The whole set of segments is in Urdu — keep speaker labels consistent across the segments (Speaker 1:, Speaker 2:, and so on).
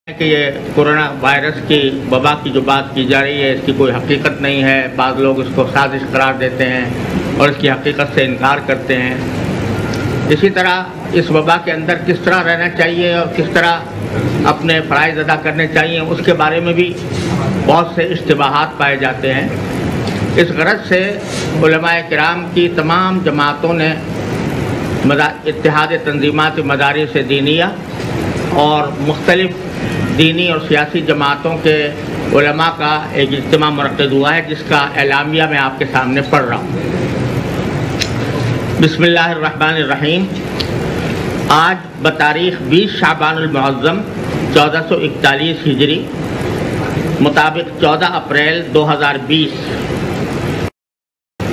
Speaker 1: کہ یہ کورونا وائرس کی وبا کی جو بات کی جا رہی ہے اس کی کوئی حقیقت نہیں ہے. بعض لوگ اس کو سازش قرار دیتے ہیں اور اس کی حقیقت سے انکار کرتے ہیں. اسی طرح اس وبا کے اندر کس طرح رہنا چاہیے اور کس طرح اپنے فرائض ادا کرنے چاہیے اس کے بارے میں بھی بہت سے اشتباہات پائے جاتے ہیں. اس غرض سے علماء کرام کی تمام جماعتوں نے اتحاد تنظیمات مدارس دینیہ اور مختلف دینی اور سیاسی جماعتوں کے علماء کا ایک اجتماع منعقد ہوا ہے جس کا اعلامیہ میں آپ کے سامنے پڑھ رہا ہوں. بسم اللہ الرحمن الرحیم. آج بتاریخ 20 شعبان المعظم 1441 ہجری مطابق 14 اپریل 2020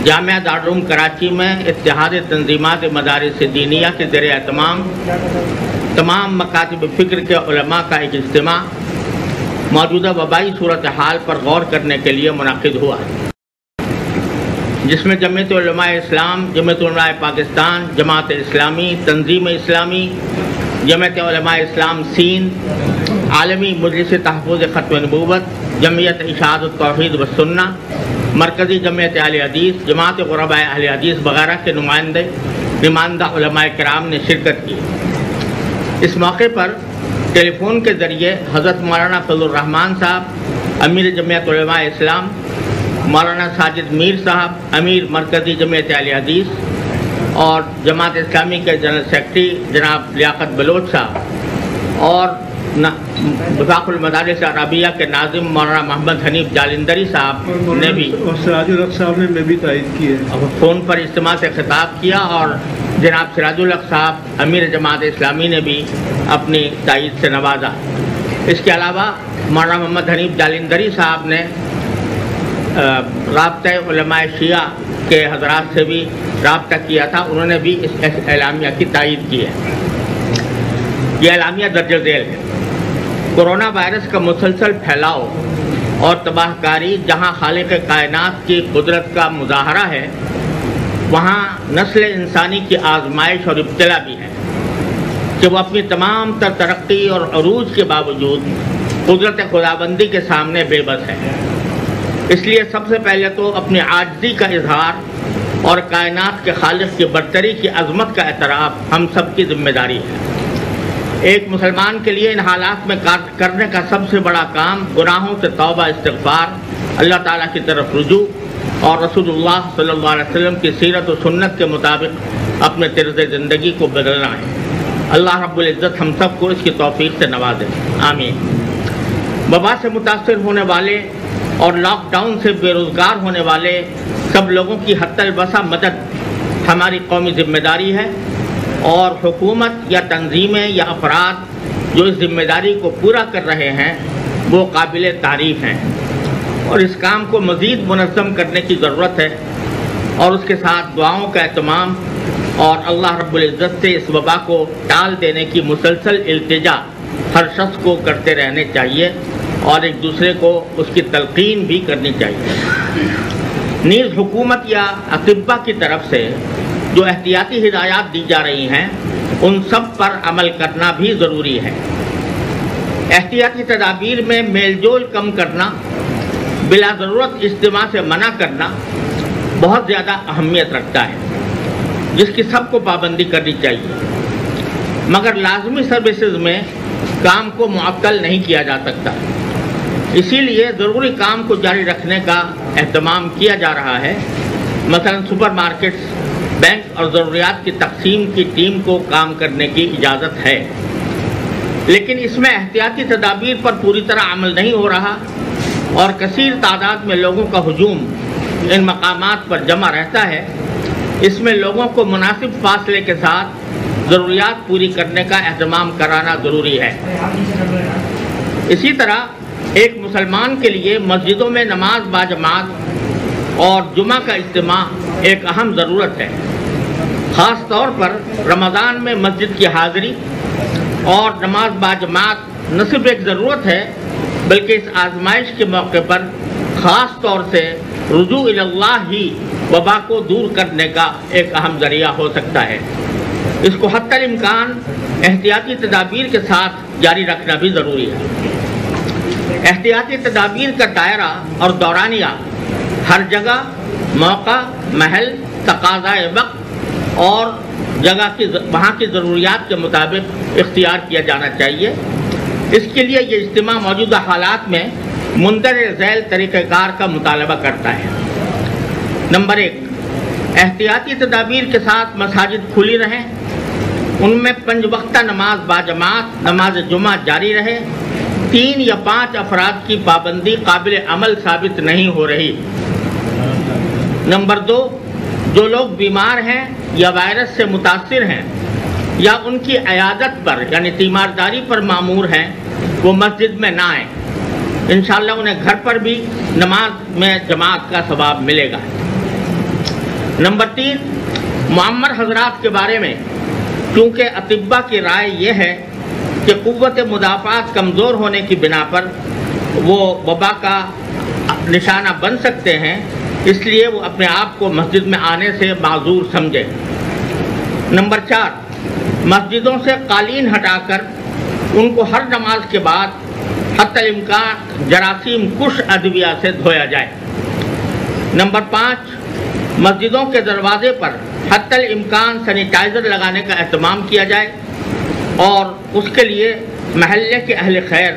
Speaker 1: جامعہ دارالعلوم کراچی میں اتحاد تنظیمات مدارس دینیہ کے زیر اہتمام تمام مکاتب فکر کے علماء کا ایک اجتماع موجودہ وبائی صورتحال پر غور کرنے کے لیے منعقد ہوا ہے، جس میں جمعیت علماء اسلام، جمعیت علماء پاکستان، جماعت اسلامی، تنظیم اسلامی، جمعیت علماء اسلام سندھ، عالمی مجلس تحفظ ختم نبوت، جمعیت اشاعت التوحید والسنہ، مرکزی جمعیت اہل حدیث، جماعت غرباء اہل حدیث وغیرہ کے نمائندہ علماء کرام نے شرکت کی. اس موقع پر ٹیلی فون کے ذریعے حضرت مولانا فضل الرحمان صاحب امیر جمعیت علماء اسلام، مولانا ساجد میر صاحب امیر مرکزی جمعیت اہل حدیث اور جماعت اسلامی کے جنرل سیکرٹری جناب لیاقت بلوچ صاحب اور وفاق المدارس عربیہ کے ناظم مولانا محمد حنیف جالندری صاحب نے بھی
Speaker 2: سراج الحق صاحب نے بھی تائید کی ہے.
Speaker 1: فون پر اجتماع سے خطاب کیا اور جناب سراج الحق صاحب امیر جماعت اسلامی نے بھی اپنی تائید سے نوازا. اس کے علاوہ مولانا محمد حنیف جالندری صاحب نے رابطہ علماء شیعہ کے حضرات سے بھی رابطہ کیا تھا، انہوں نے بھی اس اعلامیہ کی تائید کی ہے. یہ اعلامیہ درج ذیل ہے. کورونا وائرس کا مسلسل پھیلاؤ اور تباہ کاری جہاں خالق کائنات کی قدرت کا مظاہرہ ہے، وہاں نسل انسانی کی آزمائش اور ابتلا بھی ہے کہ وہ اپنی تمام تر ترقی اور عروج کے باوجود قدرت خداوندی کے سامنے بے بس ہے. اس لیے سب سے پہلے تو اپنی عاجزی کا اظہار اور کائنات کے خالق کی برتری کی عظمت کا اعتراف ہم سب کی ذمہ داری ہے. ایک مسلمان کے لیے ان حالات میں کرنے کا سب سے بڑا کام گناہوں سے توبہ استغفار، اللہ تعالیٰ کی طرف رجوع اور رسول اللہ صلی اللہ علیہ وسلم کی سیرت و سنت کے مطابق اپنے طرز زندگی کو بدلنا ہے. اللہ رب العزت ہم سب کو اس کی توفیق سے نوازے، آمین. وبا سے متاثر ہونے والے اور لاک ڈاؤن سے بے روزگار ہونے والے سب لوگوں کی حتی الوسع مدد ہماری قومی ذمہ داری ہے، اور حکومت یا تنظیمیں یا افراد جو اس ذمہ داری کو پورا کر رہے ہیں وہ قابل تعریف ہیں، اور اس کام کو مزید منظم کرنے کی ضرورت ہے، اور اس کے ساتھ دعاؤں کا اہتمام اور اللہ رب العزت سے اس وبا کو ٹال دینے کی مسلسل التجا ہر شخص کو کرتے رہنے چاہیے اور ایک دوسرے کو اس کی تلقین بھی کرنی چاہیے. نیز حکومت یا اطباء کی طرف سے جو احتیاطی ہدایات دی جا رہی ہیں ان سب پر عمل کرنا بھی ضروری ہے. احتیاطی تدابیر میں میل جول کم کرنا، بلا ضرورت اجتماع سے منع کرنا بہت زیادہ اہمیت رکھتا ہے، جس کی سب کو پابندی کرنی چاہیے، مگر لازمی سروسز میں کام کو معطل نہیں کیا جا سکتا. اسی لیے ضروری کام کو جاری رکھنے کا اہتمام کیا جا رہا ہے. مثلا سپر مارکیٹس، بینک اور ضروریات کی تقسیم کی ٹیم کو کام کرنے کی اجازت ہے، لیکن اس میں احتیاطی تدابیر پر پوری طرح عمل نہیں ہو رہا اور کثیر تعداد میں لوگوں کا ہجوم ان مقامات پر جمع رہتا ہے. اس میں لوگوں کو مناسب فاصلے کے ساتھ ضروریات پوری کرنے کا اہتمام کرانا ضروری ہے. اسی طرح ایک مسلمان کے لیے مسجدوں میں نماز باجماعت اور جمعہ کا اجتماع ایک اہم ضرورت ہے. خاص طور پر رمضان میں مسجد کی حاضری اور نماز باجماعت نہ صرف ایک ضرورت ہے بلکہ اس آزمائش کے موقع پر خاص طور سے رجوع الی اللہ ہی وبا کو دور کرنے کا ایک اہم ذریعہ ہو سکتا ہے. اس کو حتی الامکان احتیاطی تدابیر کے ساتھ جاری رکھنا بھی ضروری ہے۔ احتیاطی تدابیر کا دائرہ اور دورانیہ ہر جگہ، موقع، محل، تقاضائے وقت اور جگہ کی وہاں کی ضروریات کے مطابق اختیار کیا جانا چاہیے۔ اس کے لیے یہ اجتماع موجودہ حالات میں مندرجہ ذیل طریقہ کار کا مطالبہ کرتا ہے۔ نمبر 1، احتیاطی تدابیر کے ساتھ مساجد کھلی رہیں، ان میں 5 وقتہ نماز باجماعت نماز جمعہ جاری رہے۔ 3 یا 5 افراد کی پابندی قابل عمل ثابت نہیں ہو رہی۔ نمبر 2، جو لوگ بیمار ہیں یا وائرس سے متاثر ہیں یا ان کی عیادت پر یعنی تیمارداری پر مامور ہیں وہ مسجد میں نہ آئیں۔ انشاءاللہ انہیں گھر پر بھی نماز میں جماعت کا ثواب ملے گا۔ نمبر 3، معمر حضرات کے بارے میں چونکہ اطباء کی رائے یہ ہے کہ قوت مدافعت کمزور ہونے کی بنا پر وہ وبا کا نشانہ بن سکتے ہیں، اس لیے وہ اپنے آپ کو مسجد میں آنے سے معذور سمجھے۔ نمبر 4، مسجدوں سے قالین ہٹا کر ان کو ہر نماز کے بعد حتی الامکان جراثیم کش ادویہ سے دھویا جائے۔ نمبر 5، مسجدوں کے دروازے پر حتی الامکان سینیٹائزر لگانے کا اہتمام کیا جائے اور اس کے لیے محلے کے اہل خیر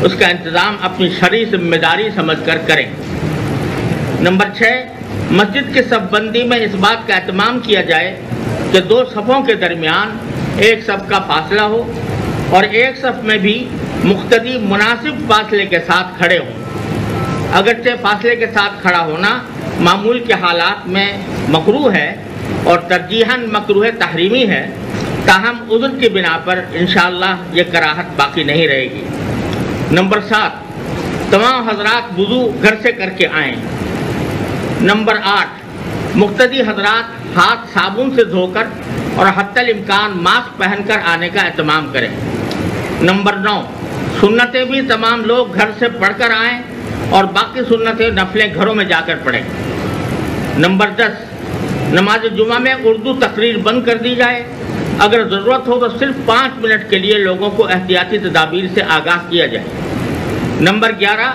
Speaker 1: اس کا انتظام اپنی شرعی ذمہ داری سمجھ کر کریں۔ نمبر 6، مسجد کی صف بندی میں اس بات کا اہتمام کیا جائے کہ 2 صفوں کے درمیان ایک صف کا فاصلہ ہو اور ایک صف میں بھی مقتدی مناسب فاصلے کے ساتھ کھڑے ہوں۔ اگرچہ فاصلے کے ساتھ کھڑا ہونا معمول کے حالات میں مکروہ ہے اور ترجیحاً مکروہ تحریمی ہے، تاہم عذر کی بنا پر انشاءاللہ یہ کراہت باقی نہیں رہے گی۔ نمبر 7، تمام حضرات وضو گھر سے کر کے آئیں۔ نمبر 8، مقتدی حضرات ہاتھ صابن سے دھو کر اور حتی الامکان ماسک پہن کر آنے کا اہتمام کریں۔ نمبر 9، سنتیں بھی تمام لوگ گھر سے پڑھ کر آئیں اور باقی سنتیں نفلیں گھروں میں جا کر پڑھیں۔ نمبر 10، نماز جمعہ میں اردو تقریر بند کر دی جائے، اگر ضرورت ہو تو صرف 5 منٹ کے لیے لوگوں کو احتیاطی تدابیر سے آگاہ کیا جائے۔ نمبر 11،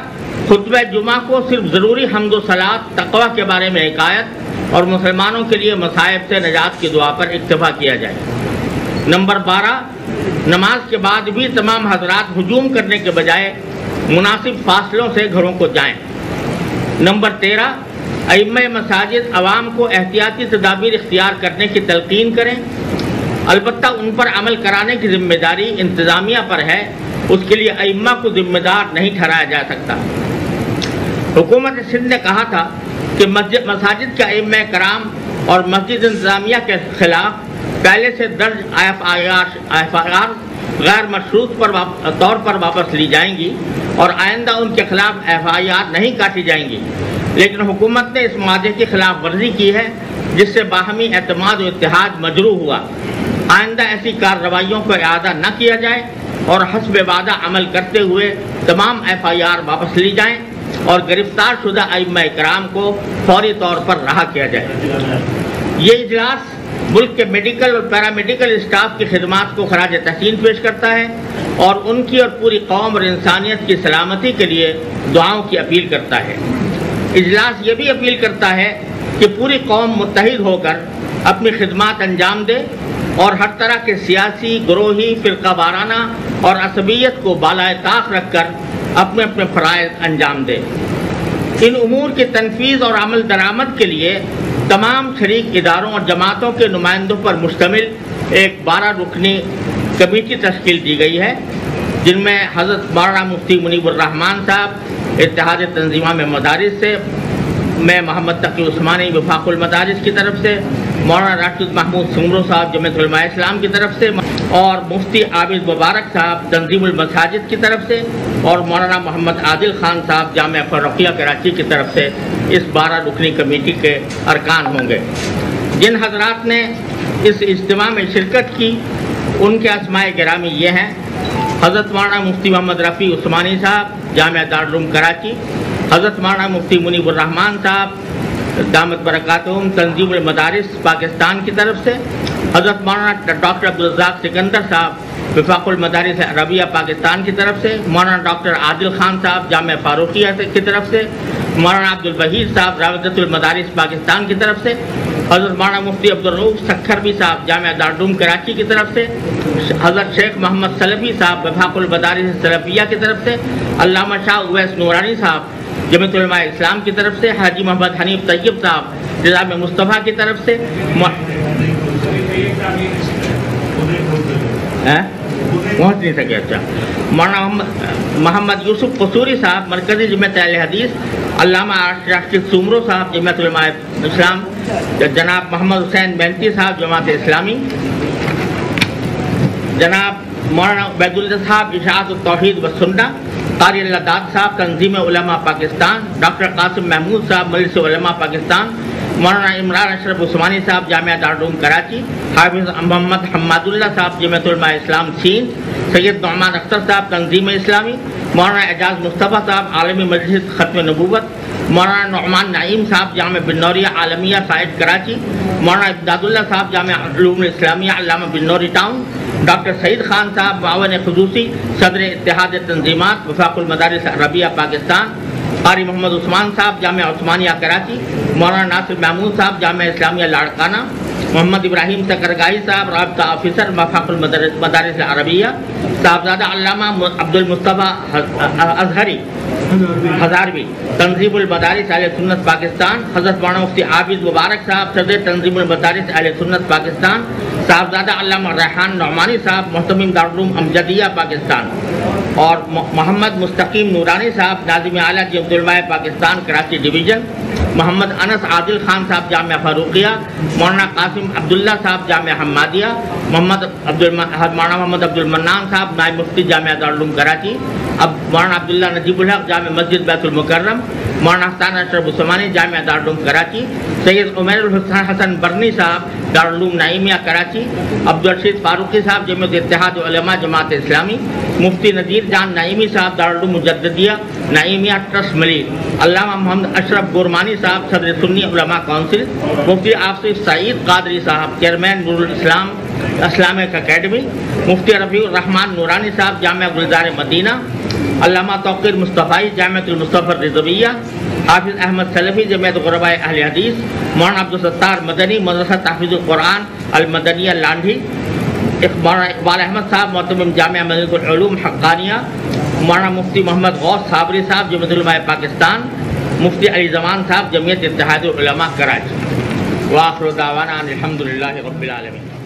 Speaker 1: خطبہ جمعہ کو صرف ضروری حمد و صلات تقویٰ کے بارے میں حکایت اور مسلمانوں کے لیے مصائب سے نجات کی دعا پر اکتفا کیا جائے۔ نمبر 12، نماز کے بعد بھی تمام حضرات ہجوم کرنے کے بجائے مناسب فاصلوں سے گھروں کو جائیں۔ نمبر 13، ائمہ مساجد عوام کو احتیاطی تدابیر اختیار کرنے کی تلقین کریں، البتہ ان پر عمل کرانے کی ذمہ داری انتظامیہ پر ہے، اس کے لیے ائمہ کو ذمہ دار نہیں ٹھہرایا جا سکتا۔ حکومت سندھ نے کہا تھا کہ مساجد کے ائمہ کرام اور مسجد انتظامیہ کے خلاف پہلے سے درج ایف.آئی.آر غیر مشروط طور پر واپس لی جائیں گی اور آئندہ ان کے خلاف ایف.آئی.آر نہیں کاٹی جائیں گی، لیکن حکومت نے اس مادے کی خلاف ورزی کی ہے جس سے باہمی اعتماد و اتحاد مجروح ہوا۔ آئندہ ایسی کارروائیوں کو اعادہ نہ کیا جائے اور حسب وعدہ عمل کرتے ہوئے تمام ایف.آئی.آر واپس لی جائیں اور گرفتار شدہ ائمہ کرام کو فوری طور پر رہا کیا جائے۔ یہ اجلاس ملک کے میڈیکل اور پیرامیڈیکل اسٹاف کی خدمات کو خراج تحسین پیش کرتا ہے اور ان کی اور پوری قوم اور انسانیت کی سلامتی کے لیے دعاؤں کی اپیل کرتا ہے۔ اجلاس یہ بھی اپیل کرتا ہے کہ پوری قوم متحد ہو کر اپنی خدمات انجام دے اور ہر طرح کے سیاسی، گروہی، فرقہ وارانہ اور عصبیت کو بالائے طاق رکھ کر اپنے اپنے فرائض انجام دے۔ ان امور کی تنفیذ اور عمل درآمد کے لیے تمام شریک اداروں اور جماعتوں کے نمائندوں پر مشتمل ایک 12 رکنی کمیٹی تشکیل دی گئی ہے، جن میں حضرت مولانا مفتی منیب الرحمان صاحب اتحاد تنظیمہ مدارس سے، میں محمد تقی عثمانی وفاق المدارس کی طرف سے، مولانا راشد محمود سنگرو صاحب جمعیت علماء اسلام کی طرف سے اور مفتی عابد مبارک صاحب تنظیم المساجد کی طرف سے اور مولانا محمد عادل خان صاحب جامعہ فرقیہ کراچی کی طرف سے اس 12 رکنی کمیٹی کے ارکان ہوں گے۔ جن حضرات نے اس اجتماع میں شرکت کی ان کے اسماء گرامی یہ ہیں: حضرت مولانا مفتی محمد رفیع عثمانی صاحب جامعہ دارالعلوم کراچی، حضرت مولانا مفتی منیب الرحمان صاحب دامت برکاتہم تنظیم المدارس پاکستان کی طرف سے، حضرت مولانا ڈاکٹر عبدالرزاق سکندر صاحب وفاق المدارس عربیہ پاکستان کی طرف سے مولانا ڈاکٹر عادل خان صاحب جامعہ فاروقیہ کی طرف سے مولانا عبد الوحید صاحب رابطۃ المدارس پاکستان کی طرف سے حضرت مولانا مفتی عبدالرؤوف سکھروی صاحب جامعہ دارالعلوم کراچی کی طرف سے حضرت شیخ محمد سلفی صاحب وفاق المدارس سلفیہ کی طرف سے علامہ شاہ اویس نورانی صاحب جمعیت علماء اسلام کی طرف سے حاجی محمد حنیف طیب صاحب نظام مصطفیٰ کی طرف سے پہنچ نہیں سکے. اچھا مولانا محمد یوسف قصوری صاحب مرکزی جمعیت اہل حدیث علامہ راشد سومرو صاحب جمعیت علماء اسلام جناب محمد حسین مینتی صاحب جماعت اسلامی جناب مولانا عبید اللہ صاحب اشاعت التوحید والسنہ قاری اللہ داد صاحب تنظیم علماء پاکستان ڈاکٹر قاسم محمود صاحب مجلس علماء پاکستان مولانا عمران اشرف عثمانی صاحب جامعہ دارالعلوم کراچی حافظ محمد حماد اللہ صاحب جمعیت علماء اسلام سین سید نعمان اختر صاحب تنظیم اسلامی مولانا اعجاز مصطفیٰ صاحب عالمی مجلس ختم نبوت مولانا نعمان نعیم صاحب جامعہ بنوریہ عالمیہ سائٹ کراچی مولانا امداد اللہ صاحب جامعہ علوم اسلامیہ علامہ بنوری ٹاؤن ڈاکٹر سعید خان صاحب معاون خصوصی صدر اتحاد تنظیمات وفاق المدارس عربیہ پاکستان قاری محمد عثمان صاحب جامعہ عثمانیہ کراچی مولانا ناصر محمود صاحب جامعہ اسلامیہ لاڑکانہ محمد ابراہیم سکرگاہی صاحب رابطہ آفیسر وفاق المدارس عربیہ صاحبزادہ علامہ عبد المصطفیٰ اظہری ہزاروی تنظیم المدارس اہل سنت پاکستان حضرت مولانا مفتی عابد مبارک صاحب صدر تنظیم المدارس اہل سنت پاکستان صاحبزادہ علامہ ریحان نعمانی صاحب محتمم دارالعلوم امجدیہ پاکستان اور محمد مستقیم نورانی صاحب ناظم اعلیٰ جمعیت علماء پاکستان کراچی ڈویژن محمد انس عادل خان صاحب جامعہ فاروقیہ مولانا قاسم عبداللہ صاحب جامعہ حمادیہ مولانا محمد عبد المنان صاحب نائب مفتی جامعہ دارالعلوم کراچی مولانا عبداللہ نجیب الحق جامع مسجد بیت المکرم مولانا حسان اشرف عثمانی جامعہ دارالعلوم کراچی سید عمیر الحسن حسن برنی صاحب دارالعلوم نعیمیہ کراچی عبدالرشید فاروقی صاحب جمعیت اتحاد علماء جماعت اسلامی مفتی نذیر جان نعیمی صاحب دارالعلوم مجددیہ نعیمیہ ٹرسٹ ملی علامہ محمد اشرف گورمانی صاحب صدر سنی علماء کونسل مفتی آصف سعید قادری صاحب چیئرمین نور الاسلام اسلامک اکیڈمی مفتی رفیع الرحمان نورانی صاحب جامعہ گلزار مدینہ علامہ توقیر مصطفی جامعۃ المصطفی الرضویہ حافظ احمد سلفی جمعیت غرباء اہل حدیث مولانا عبدالستار مدنی مدرسہ تحفیظ القرآن المدنیہ لانڈھی مولانا اقبال احمد صاحب محتمم جامعہ مدینہ العلوم حقانیہ مولانا مفتی محمد غوث صابری صاحب جمعیت علماء پاکستان مفتی علی زمان صاحب جمعیت اتحاد العلماء کراچی وآخر دعوانا الحمد للہ رب العالمین.